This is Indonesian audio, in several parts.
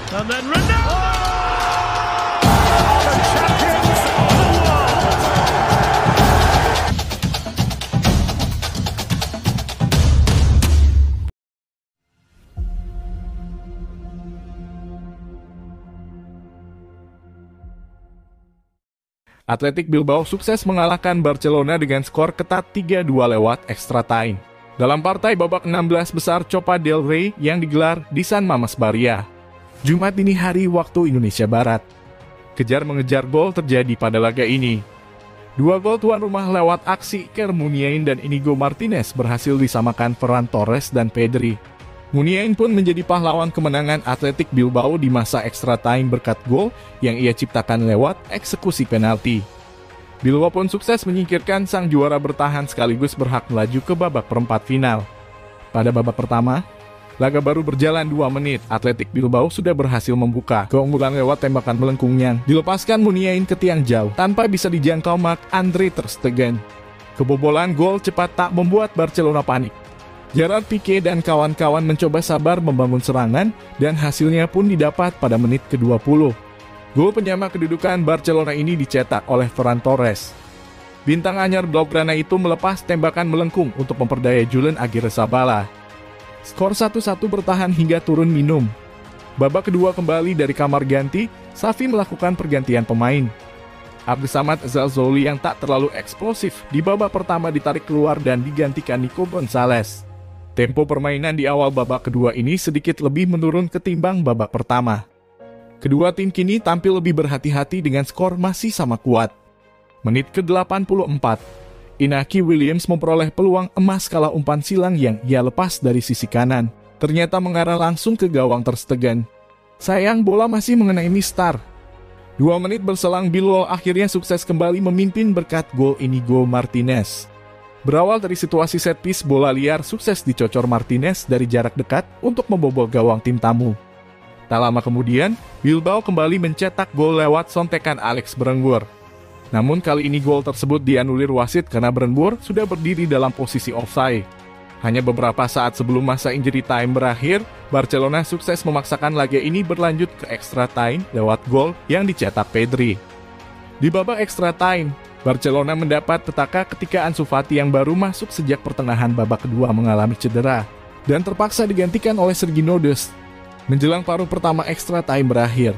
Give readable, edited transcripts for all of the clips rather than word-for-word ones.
And then Ronaldo! The champions of the world! Athletic Bilbao sukses mengalahkan Barcelona dengan skor ketat 3-2 lewat extra time dalam partai babak 16 besar Copa del Rey yang digelar di San Mamés Barria, Jumat dini hari waktu Indonesia Barat. Kejar-mengejar gol terjadi pada laga ini. Dua gol tuan rumah lewat aksi Iker Muniain dan Inigo Martinez berhasil disamakan Ferran Torres dan Pedri. Muniain pun menjadi pahlawan kemenangan Athletic Bilbao di masa extra time berkat gol yang ia ciptakan lewat eksekusi penalti. Bilbao pun sukses menyingkirkan sang juara bertahan sekaligus berhak melaju ke babak perempat final. Pada babak pertama, laga baru berjalan 2 menit, Athletic Bilbao sudah berhasil membuka keunggulan lewat tembakan melengkung yang dilepaskan Muniain ke tiang jauh tanpa bisa dijangkau Marc-Andre ter Stegen. Kebobolan gol cepat tak membuat Barcelona panik. Gerard Piqué dan kawan-kawan mencoba sabar membangun serangan dan hasilnya pun didapat pada menit ke-20. Gol penyama kedudukan Barcelona ini dicetak oleh Ferran Torres. Bintang anyar Blaugrana itu melepas tembakan melengkung untuk memperdaya Julen Aguirre-Zabala. Skor 1-1 bertahan hingga turun minum. Babak kedua kembali dari kamar ganti, Xavi melakukan pergantian pemain. Abdesamad Zalzouli yang tak terlalu eksplosif di babak pertama ditarik keluar dan digantikan Nico Gonzalez. Tempo permainan di awal babak kedua ini sedikit lebih menurun ketimbang babak pertama. Kedua tim kini tampil lebih berhati-hati dengan skor masih sama kuat. Menit ke-84. Inaki Williams memperoleh peluang emas kala umpan silang yang ia lepas dari sisi kanan. Ternyata mengarah langsung ke gawang ter Stegen. Sayang bola masih mengenai Mistar. 2 menit berselang Bilbao akhirnya sukses kembali memimpin berkat gol Inigo Martinez. Berawal dari situasi set piece, bola liar sukses dicocor Martinez dari jarak dekat untuk membobol gawang tim tamu. Tak lama kemudian, Bilbao kembali mencetak gol lewat sontekan Alex Berenguer. Namun kali ini gol tersebut dianulir wasit karena Berenguer sudah berdiri dalam posisi offside. Hanya beberapa saat sebelum masa injury time berakhir, Barcelona sukses memaksakan laga ini berlanjut ke extra time lewat gol yang dicetak Pedri. Di babak extra time, Barcelona mendapat petaka ketika Ansu Fati yang baru masuk sejak pertengahan babak kedua mengalami cedera dan terpaksa digantikan oleh Sergio Dest. Menjelang paruh pertama extra time berakhir,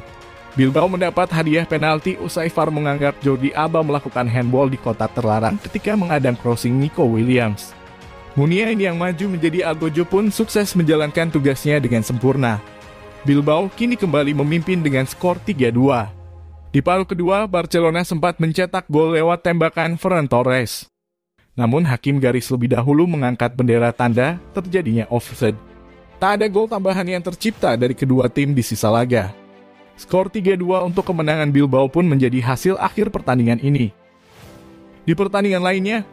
Bilbao mendapat hadiah penalti usai VAR menganggap Jordi Alba melakukan handball di kotak terlarang ketika mengadang crossing Nico Williams. Muniain yang maju menjadi algojo pun sukses menjalankan tugasnya dengan sempurna. Bilbao kini kembali memimpin dengan skor 3-2. Di paruh kedua, Barcelona sempat mencetak gol lewat tembakan Ferran Torres. Namun hakim garis lebih dahulu mengangkat bendera tanda terjadinya offside. Tak ada gol tambahan yang tercipta dari kedua tim di sisa laga. Skor 3-2 untuk kemenangan Bilbao pun menjadi hasil akhir pertandingan ini. Di pertandingan lainnya,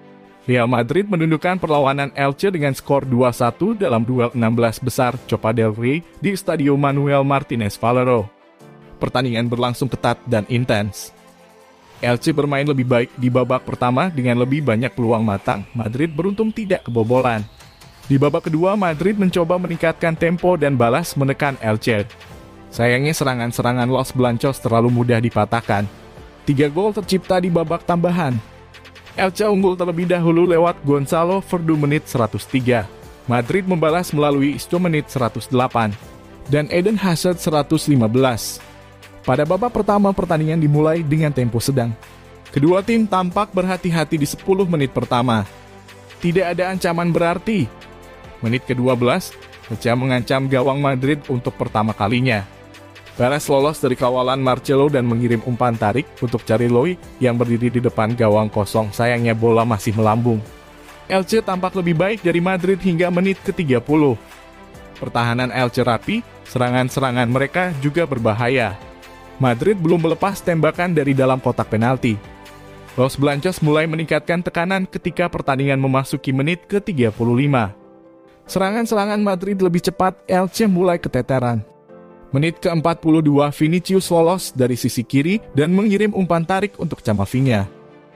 Real Madrid menundukkan perlawanan Elche dengan skor 2-1 dalam duel 16 besar Copa del Rey di Stadio Manuel Martínez Valero. Pertandingan berlangsung ketat dan intens. Elche bermain lebih baik di babak pertama dengan lebih banyak peluang matang. Madrid beruntung tidak kebobolan. Di babak kedua, Madrid mencoba meningkatkan tempo dan balas menekan Elche. Sayangnya serangan-serangan Los Blancos terlalu mudah dipatahkan. 3 gol tercipta di babak tambahan. Elche unggul terlebih dahulu lewat Gonzalo Verdu menit 103. Madrid membalas melalui Isco menit 108. Dan Eden Hazard 115. Pada babak pertama pertandingan dimulai dengan tempo sedang. Kedua tim tampak berhati-hati di 10 menit pertama. Tidak ada ancaman berarti. Menit ke-12, Elche mengancam gawang Madrid untuk pertama kalinya. Perez lolos dari kawalan Marcelo dan mengirim umpan tarik untuk Cariloy yang berdiri di depan gawang kosong. Sayangnya bola masih melambung. Elche tampak lebih baik dari Madrid hingga menit ke-30. Pertahanan Elche rapi, serangan-serangan mereka juga berbahaya. Madrid belum melepas tembakan dari dalam kotak penalti. Los Blancos mulai meningkatkan tekanan ketika pertandingan memasuki menit ke-35. Serangan-serangan Madrid lebih cepat, Elche mulai keteteran. Menit ke-42, Vinicius lolos dari sisi kiri dan mengirim umpan tarik untuk Camavinga.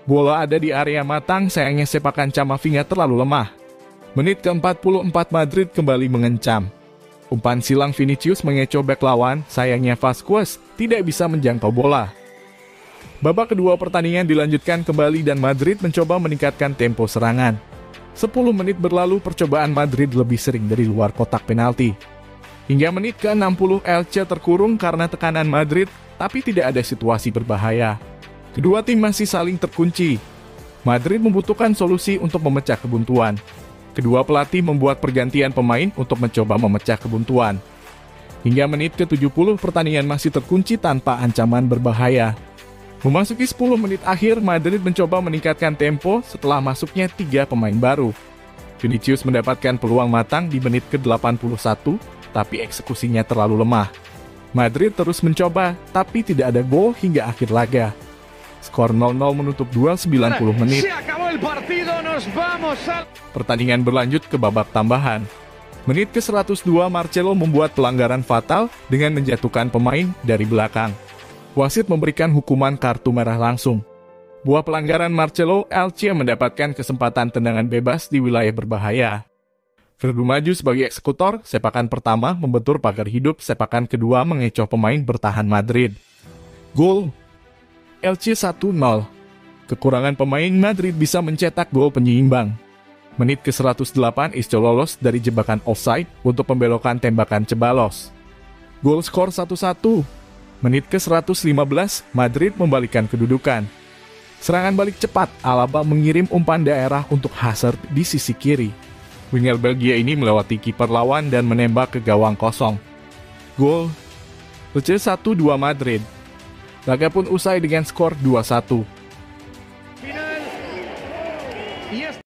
Bola ada di area matang, sayangnya sepakan Camavinga terlalu lemah. Menit ke-44, Madrid kembali mengencam. Umpan silang Vinicius mengecoh bek lawan, sayangnya Vasquez tidak bisa menjangkau bola. Babak kedua pertandingan dilanjutkan kembali dan Madrid mencoba meningkatkan tempo serangan. 10 menit berlalu percobaan Madrid lebih sering dari luar kotak penalti. Hingga menit ke-60 Elche terkurung karena tekanan Madrid, tapi tidak ada situasi berbahaya. Kedua tim masih saling terkunci. Madrid membutuhkan solusi untuk memecah kebuntuan. Kedua pelatih membuat pergantian pemain untuk mencoba memecah kebuntuan. Hingga menit ke-70 pertandingan masih terkunci tanpa ancaman berbahaya. Memasuki 10 menit akhir, Madrid mencoba meningkatkan tempo setelah masuknya 3 pemain baru. Vinicius mendapatkan peluang matang di menit ke-81, tapi eksekusinya terlalu lemah. Madrid terus mencoba, tapi tidak ada gol hingga akhir laga. Skor 0-0 menutup duel 90 menit. Pertandingan berlanjut ke babak tambahan. Menit ke-102 Marcelo membuat pelanggaran fatal dengan menjatuhkan pemain dari belakang. Wasit memberikan hukuman kartu merah langsung. Buah pelanggaran Marcelo, Elche mendapatkan kesempatan tendangan bebas di wilayah berbahaya. Firdu maju sebagai eksekutor, sepakan pertama membentur pagar hidup, sepakan kedua mengecoh pemain bertahan Madrid. Gol Elche 1-0. Kekurangan pemain Madrid bisa mencetak gol penyeimbang. Menit ke-108 Isco lolos dari jebakan offside untuk membelokkan tembakan Ceballos. Gol skor 1-1. Menit ke-115 Madrid membalikkan kedudukan. Serangan balik cepat, Alaba mengirim umpan daerah untuk Hazard di sisi kiri. Winger Belgia ini melewati kiper lawan dan menembak ke gawang kosong. Gol Elche 1-2 Madrid. Laga pun usai dengan skor 2-1.